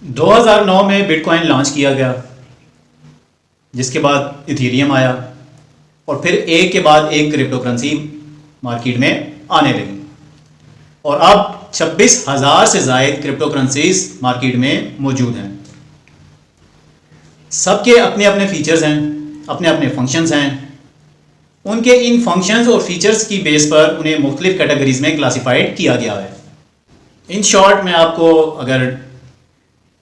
2009 में bitcoin launch किया गया, जिसके बाद इथेरियम आया और फिर एक के बाद एक क्रिप्टो करेंसी मार्केट में आने लगी और अब 26,000 से ज़ायद क्रिप्टो करेंसीज मार्केट में मौजूद हैं। सबके अपने अपने फीचर्स हैं, अपने अपने फंक्शंस हैं। उनके इन फंक्शंस और फीचर्स की बेस पर उन्हें मुख्तलिफ कैटेगरीज में क्लासिफाइड किया गया है। इन शॉर्ट में आपको अगर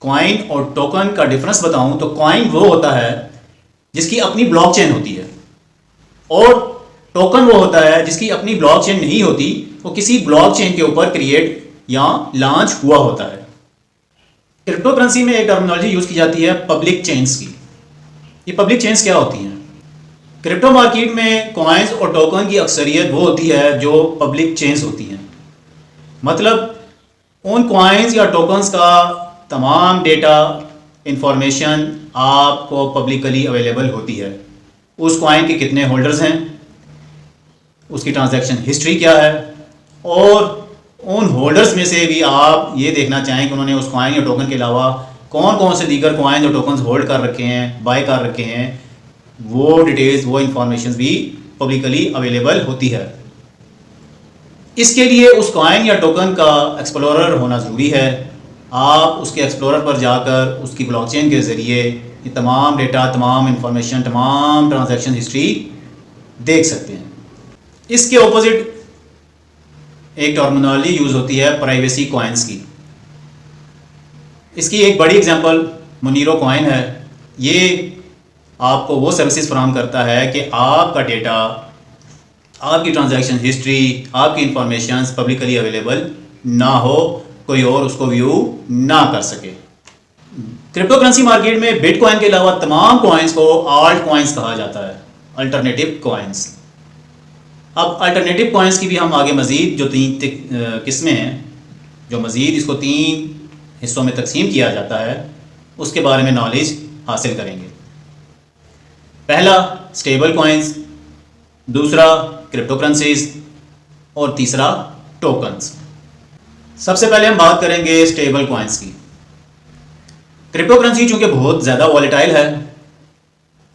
कॉइन और टोकन का डिफरेंस बताऊं तो कॉइन वो होता है जिसकी अपनी ब्लॉकचेन होती है और टोकन वो होता है जिसकी अपनी ब्लॉकचेन नहीं होती, वो किसी ब्लॉकचेन के ऊपर क्रिएट या लॉन्च हुआ होता है। क्रिप्टो करेंसी में एक टर्मिनोलॉजी यूज की जाती है पब्लिक चेन्स की। ये पब्लिक चेन्स क्या होती हैं? क्रिप्टो मार्केट में कॉइन्स और टोकन की अक्सरियत वो होती है जो पब्लिक चेन्स होती हैं। मतलब उन कॉइन्स या टोकन्स का तमाम डेटा इंफॉर्मेशन आपको पब्लिकली अवेलेबल होती है। उस कॉइन के कितने होल्डर्स हैं, उसकी ट्रांजैक्शन हिस्ट्री क्या है, और उन होल्डर्स में से भी आप ये देखना चाहें कि उन्होंने उस कॉइन या टोकन के अलावा कौन कौन से दीगर कॉइन और टोकन्स होल्ड कर रखे हैं, बाय कर रखे हैं, वो डिटेल्स, वो इंफॉर्मेशन भी पब्लिकली अवेलेबल होती है। इसके लिए उस कॉइन या टोकन का एक्सप्लोरर होना ज़रूरी है। आप उसके एक्सप्लोरर पर जाकर उसकी ब्लॉकचेन के ज़रिए ये तमाम डेटा, तमाम इंफॉर्मेशन, तमाम ट्रांजैक्शन हिस्ट्री देख सकते हैं। इसके ऑपोजिट एक टर्मिनोलॉजी यूज़ होती है प्राइवेसी कॉइन्स की। इसकी एक बड़ी एग्जांपल मोनीरो कॉइन है। ये आपको वो सर्विसेज फराहम करता है कि आपका डेटा, आपकी ट्रांजैक्शन हिस्ट्री, आपकी इंफॉर्मेशन पब्लिकली अवेलेबल ना हो, कोई और उसको व्यू ना कर सके। क्रिप्टो करेंसी मार्केट में बिटकॉइन के अलावा तमाम कॉइन्स को आल्ट कॉइन्स कहा जाता है, अल्टरनेटिव कॉइन्स। अब अल्टरनेटिव कॉइन्स की भी हम आगे मज़ीद जो 3 किस्में हैं, जो मज़ीद इसको 3 हिस्सों में तकसीम किया जाता है, उसके बारे में नॉलेज हासिल करेंगे। पहला स्टेबल कॉइन्स, दूसरा क्रिप्टो करेंसीज और तीसरा टोकन्स। सबसे पहले हम बात करेंगे स्टेबल कॉइन्स की। क्रिप्टो करेंसी चूंकि बहुत ज़्यादा वॉलेटाइल है,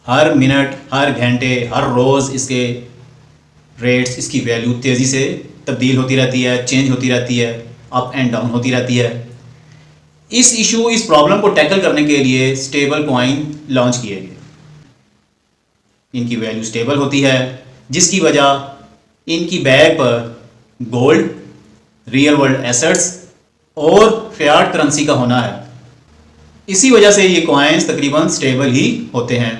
हर मिनट, हर घंटे, हर रोज़ इसके रेट्स, इसकी वैल्यू तेज़ी से तब्दील होती रहती है, चेंज होती रहती है, अप एंड डाउन होती रहती है। इस इशू, इस प्रॉब्लम को टैकल करने के लिए स्टेबल कॉइन लॉन्च किए गए। इनकी वैल्यू स्टेबल होती है, जिसकी वजह इनकी बैग पर गोल्ड, रियल वर्ल्ड एसेट्स और फियाट करेंसी का होना है। इसी वजह से ये कॉइन्स तकरीबन स्टेबल ही होते हैं।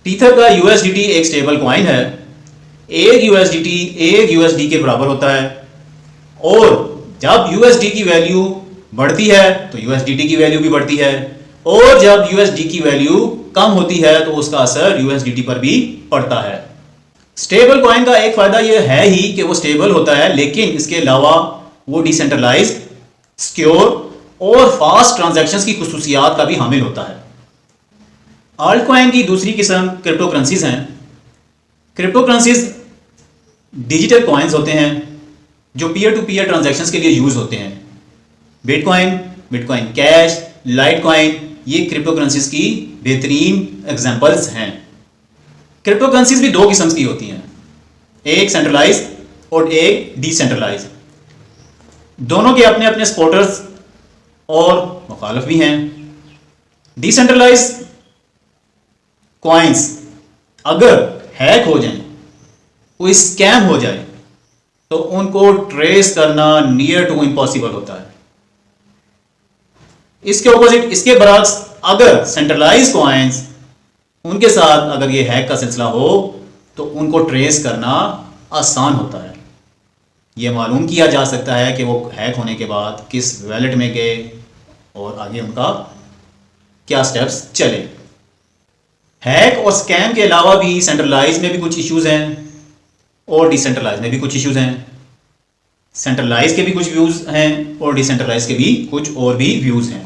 टीथर का यूएसडीटी एक स्टेबल कॉइन है। एक यूएसडीटी एक यूएसडी के बराबर होता है और जब यूएसडी की वैल्यू बढ़ती है तो यूएसडीटी की वैल्यू भी बढ़ती है, और जब यूएसडी की वैल्यू कम होती है तो उसका असर यूएसडीटी पर भी पड़ता है। स्टेबल कॉइन का एक फायदा यह है ही कि वो स्टेबल होता है, लेकिन इसके अलावा वो डिसेंट्रलाइज्ड, सिक्योर और फास्ट ट्रांजैक्शंस की खुसूसियात का भी हामिल होता है। आल्ट कॉइन की दूसरी किस्म क्रिप्टो करेंसीज हैं। क्रिप्टो करेंसीज डिजिटल कॉइन्स होते हैं जो पीयर टू पीयर ट्रांजैक्शंस के लिए यूज होते हैं। बिटकॉइन, बिटकॉइन कैश, लाइटकॉइन, ये क्रिप्टो करेंसीज की बेहतरीन एग्जांपल्स हैं। क्रिप्टो करेंसीज भी 2 किस्म की होती हैं, एक सेंट्रलाइज और एक डिसेंट्रलाइज। दोनों के अपने अपने सपोर्टर्स और मुखालिफ भी हैं। डिसेंट्रलाइज कॉइन्स अगर हैक हो जाएं, कोई स्कैम हो जाए, तो उनको ट्रेस करना नियर टू इम्पॉसिबल होता है। इसके ऑपोजिट, इसके बरक्स, अगर सेंट्रलाइज कॉइन्स, उनके साथ अगर ये हैक का सिलसिला हो तो उनको ट्रेस करना आसान होता है। ये मालूम किया जा सकता है कि वो हैक होने के बाद किस वैलेट में गए और आगे उनका क्या स्टेप्स चले। हैक और स्कैम के अलावा भी सेंट्रलाइज में भी कुछ इश्यूज हैं और डिसेंट्रलाइज में भी कुछ इश्यूज हैं। सेंट्रलाइज के भी कुछ व्यूज हैं और डिसेंट्रलाइज के भी कुछ और भी व्यूज हैं।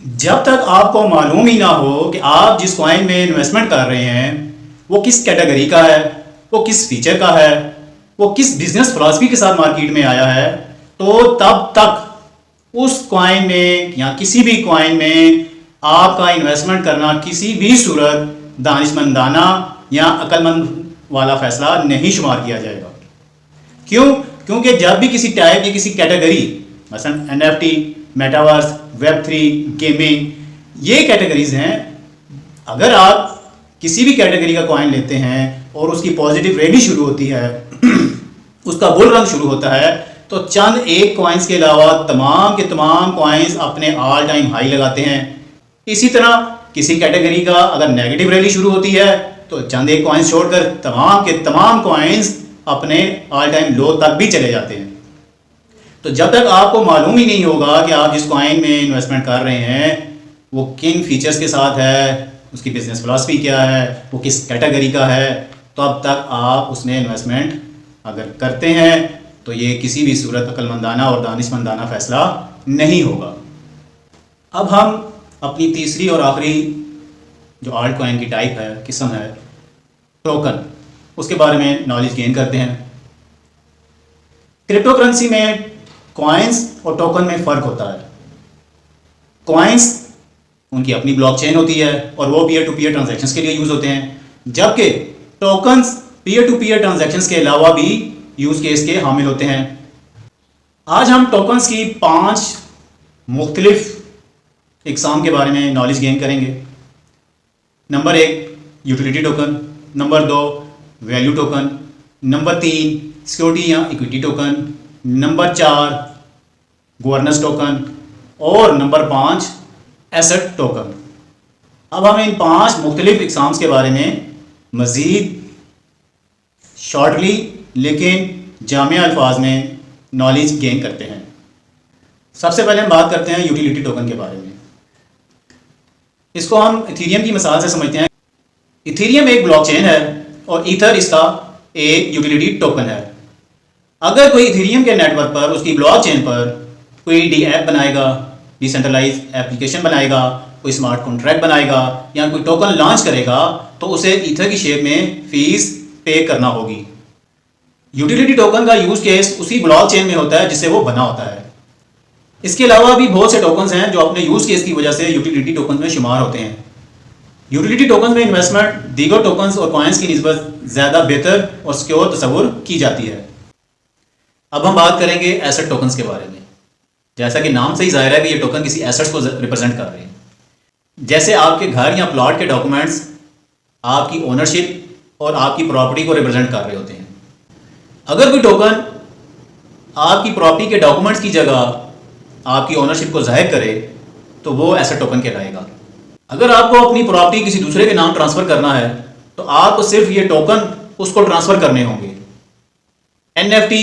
जब तक आपको मालूम ही ना हो कि आप जिस कॉइन में इन्वेस्टमेंट कर रहे हैं वो किस कैटेगरी का है, वो किस फीचर का है, वो किस बिजनेस फिलॉसफी के साथ मार्केट में आया है, तो तब तक उस कॉइन में या किसी भी कॉइन में आपका इन्वेस्टमेंट करना किसी भी सूरत दानिशमंदाना या अक्लमंद वाला फैसला नहीं शुमार किया जाएगा। क्यों? क्योंकि जब भी किसी टाइप की किसी कैटेगरी, मसलन NFT, मेटावर्स, Web3, गेमिंग, ये कैटेगरीज हैं, अगर आप किसी भी कैटेगरी का कॉइन लेते हैं और उसकी पॉजिटिव रैली शुरू होती है उसका बुल रन शुरू होता है, तो चंद एक कॉइन्स के अलावा तमाम के तमाम कॉइन्स अपने ऑल टाइम हाई लगाते हैं। इसी तरह किसी कैटेगरी का अगर नेगेटिव रैली शुरू होती है तो चंद एक कॉइन्स छोड़कर तमाम के तमाम कॉइन्स अपने ऑल टाइम लो तक भी चले जाते हैं। तो जब तक आपको मालूम ही नहीं होगा कि आप जिस कॉइन में इन्वेस्टमेंट कर रहे हैं वो किन फीचर्स के साथ है, उसकी बिजनेस फिलॉसफी क्या है, वो किस कैटेगरी का है, तो अब तक आप उसमें इन्वेस्टमेंट अगर करते हैं तो ये किसी भी सूरत अक्लमंदाना और दानिशमंदाना फैसला नहीं होगा। अब हम अपनी तीसरी और आखिरी जो आल्ट कॉइन की टाइप है, किस्म है, टोकन, उसके बारे में नॉलेज गेन करते हैं। क्रिप्टो करेंसी में कॉइन्स और टोकन में फ़र्क होता है। कॉइन्स उनकी अपनी ब्लॉकचेन होती है और वो पीयर टू पीयर ट्रांजैक्शंस के लिए यूज़ होते हैं, जबकि tokens peer to peer transactions के अलावा भी यूज़ केस के हामिल होते हैं। आज हम टोकन्स की 5 मुख्तलिफ इकसाम के बारे में नॉलेज गेन करेंगे। Number 1 utility token, number 2 value token, number 3 security या equity token, number 4 governance token और नंबर 5 एसेट टोकन। अब हम इन 5 मुख्तलिफ इकसाम्स के बारे में मज़ीद शॉर्टली लेकिन जामिया अल्फाज में नॉलेज गेन करते हैं। सबसे पहले हम बात करते हैं यूटिलिटी टोकन के बारे में। इसको हम इथीरियम की मिसाल से समझते हैं। इथीरियम एक ब्लॉकचेन है और ईथर इसका एक यूटिलिटी टोकन है। अगर कोई इथीरियम के नेटवर्क पर, उसकी ब्लॉकचेन पर कोई डी ऐप बनाएगा, डिसेंट्रलाइज एप्लीकेशन बनाएगा, कोई स्मार्ट कॉन्ट्रैक्ट बनाएगा या कोई टोकन लॉन्च करेगा, तो उसे ईथर की शेप में फीस पे करना होगी। यूटिलिटी टोकन का यूज केस उसी ब्लॉकचेन में होता है जिससे वो बना होता है। इसके अलावा भी बहुत से टोकन्स हैं जो अपने यूज केस की वजह से यूटिलिटी टोकन में शुमार होते हैं। यूटिलिटी टोकन में इन्वेस्टमेंट दीगर टोकन्स और कॉइन्स की निस्बत ज़्यादा बेहतर और सिक्योर तस्वुर की जाती है। अब हम बात करेंगे एसेट टोकन्स के बारे में। जैसा कि नाम से ही जाहिर है कि ये टोकन किसी एसेट्स को रिप्रेजेंट कर रहे हैं। जैसे आपके घर या प्लॉट के डॉक्यूमेंट्स आपकी ओनरशिप और आपकी प्रॉपर्टी को रिप्रेजेंट कर रहे होते हैं। अगर कोई टोकन आपकी प्रॉपर्टी के डॉक्यूमेंट्स की जगह आपकी ओनरशिप को जाहिर करे तो वो एसेट टोकन कहलाएगा। अगर आपको अपनी प्रॉपर्टी किसी दूसरे के नाम ट्रांसफ़र करना है तो आपको सिर्फ ये टोकन उसको ट्रांसफ़र करने होंगे। NFT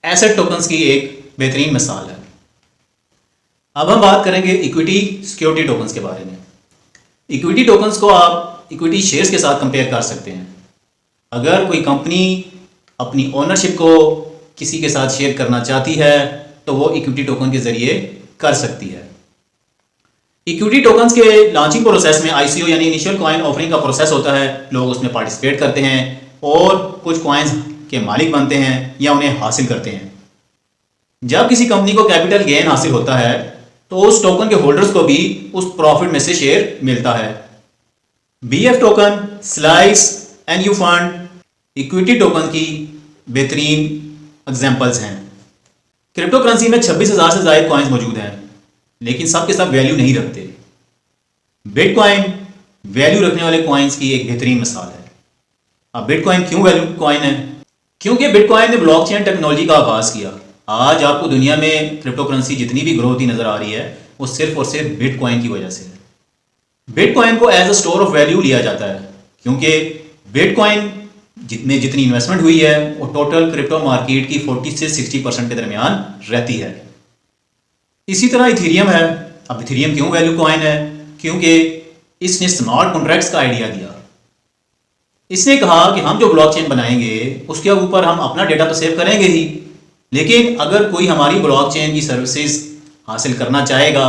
एसेट टोकन्स की एक बेहतरीन मिसाल है। अब हम बात करेंगे इक्विटी सिक्योरिटी टोकन्स के बारे में। इक्विटी टोकन्स को आप इक्विटी शेयर्स के साथ कंपेयर कर सकते हैं। अगर कोई कंपनी अपनी ओनरशिप को किसी के साथ शेयर करना चाहती है तो वो इक्विटी टोकन के ज़रिए कर सकती है। इक्विटी टोकन्स के लॉन्चिंग प्रोसेस में ICO यानी इनिशियल कॉइन ऑफरिंग का प्रोसेस होता है। लोग उसमें पार्टिसिपेट करते हैं और कुछ कॉइन्स के मालिक बनते हैं या उन्हें हासिल करते हैं। जब किसी कंपनी को कैपिटल गेन हासिल होता है तो उस टोकन के होल्डर्स को भी उस प्रॉफिट में से शेयर मिलता है। BF token, slice, NU fund equity token की बेहतरीन एग्जांपल्स हैं। क्रिप्टो करेंसी में 26,000 से ज़ायद कॉइन्स मौजूद हैं, लेकिन सब के सब वैल्यू नहीं रखते। बिटकॉइन वैल्यू रखने वाले कॉइन्स की एक बेहतरीन मिसाल है। अब बिटकॉइन क्यों वैल्यू कॉइन है? क्योंकि बिटकॉइन ने ब्लॉकचेन टेक्नोलॉजी का आगाज़ किया। आज आपको दुनिया में क्रिप्टो करेंसी जितनी भी ग्रो होती नज़र आ रही है वो सिर्फ और सिर्फ बिटकॉइन की वजह से है। बिटकॉइन को as a store of value लिया जाता है क्योंकि बिटकॉइन में जितनी इन्वेस्टमेंट हुई है वो टोटल क्रिप्टो मार्केट की 40 से 60% के दरमियान रहती है। इसी तरह इथीरियम है। अब इथीरियम क्यों वैल्यू कॉइन है? क्योंकि इसने स्मार्ट कॉन्ट्रैक्ट्स का आइडिया दिया। इसने कहा कि हम जो ब्लॉकचेन बनाएंगे उसके ऊपर हम अपना डेटा तो सेव करेंगे ही, लेकिन अगर कोई हमारी ब्लॉकचेन की सर्विसेज हासिल करना चाहेगा,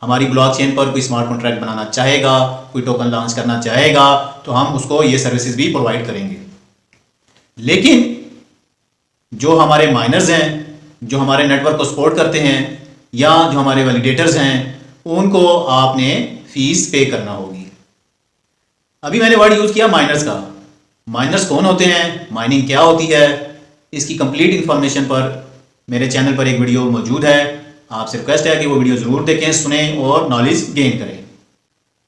हमारी ब्लॉकचेन पर कोई स्मार्ट कॉन्ट्रैक्ट बनाना चाहेगा, कोई टोकन लॉन्च करना चाहेगा, तो हम उसको ये सर्विसेज भी प्रोवाइड करेंगे। लेकिन जो हमारे माइनर्स हैं, जो हमारे नेटवर्क को सपोर्ट करते हैं, या जो हमारे वैलिडेटर्स हैं उनको आपने फ़ीस पे करना होगी। अभी मैंने वर्ड यूज़ किया माइनर्स का। माइनर्स कौन होते हैं, माइनिंग क्या होती है, इसकी कंप्लीट इन्फॉर्मेशन पर मेरे चैनल पर एक वीडियो मौजूद है। आपसे रिक्वेस्ट है कि वो वीडियो ज़रूर देखें, सुनें और नॉलेज गेन करें।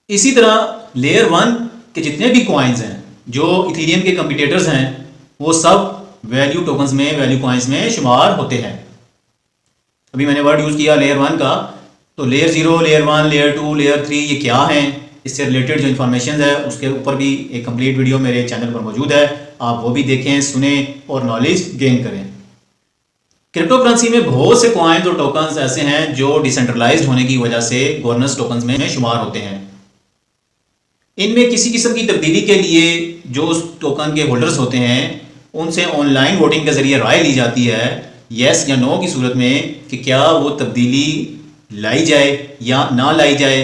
इसी तरह लेयर 1 के जितने भी कॉइन्स हैं जो इथेरियम के कंपटीटर्स हैं वो सब वैल्यू टोकन्स में, वैल्यू कॉइन्स में शुमार होते हैं। अभी मैंने वर्ड यूज़ किया लेयर 1 का, तो लेयर 0, लेयर 1, लेयर 2, लेयर 3 ये क्या हैं, इससे रिलेटेड जो इन्फॉर्मेशन है उसके ऊपर भी एक कंप्लीट वीडियो मेरे चैनल पर मौजूद है। आप वो भी देखें, सुने और नॉलेज गेन करें। क्रिप्टो करेंसी में बहुत से कॉइन्स और टोकन्स ऐसे हैं जो डिसेंट्रलाइज्ड होने की वजह से गवर्नेंस टोकन्स में शुमार होते हैं। इनमें किसी किस्म की तब्दीली के लिए जो उस टोकन के होल्डर्स होते हैं उनसे ऑनलाइन वोटिंग के ज़रिए राय ली जाती है, येस या नो की सूरत में, कि क्या वो तब्दीली लाई जाए या ना लाई जाए।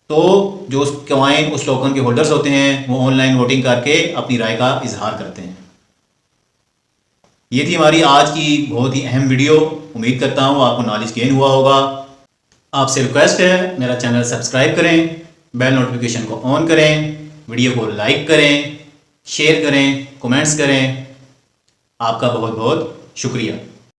तो जो उस कॉइन, उस टोकन के होल्डर्स होते हैं वो ऑनलाइन वोटिंग करके अपनी राय का इजहार करते हैं। ये थी हमारी आज की बहुत ही अहम वीडियो। उम्मीद करता हूँ आपको नॉलेज गेन हुआ होगा। आपसे रिक्वेस्ट है मेरा चैनल सब्सक्राइब करें, बेल नोटिफिकेशन को ऑन करें, वीडियो को लाइक करें, शेयर करें, कमेंट्स करें। आपका बहुत बहुत शुक्रिया।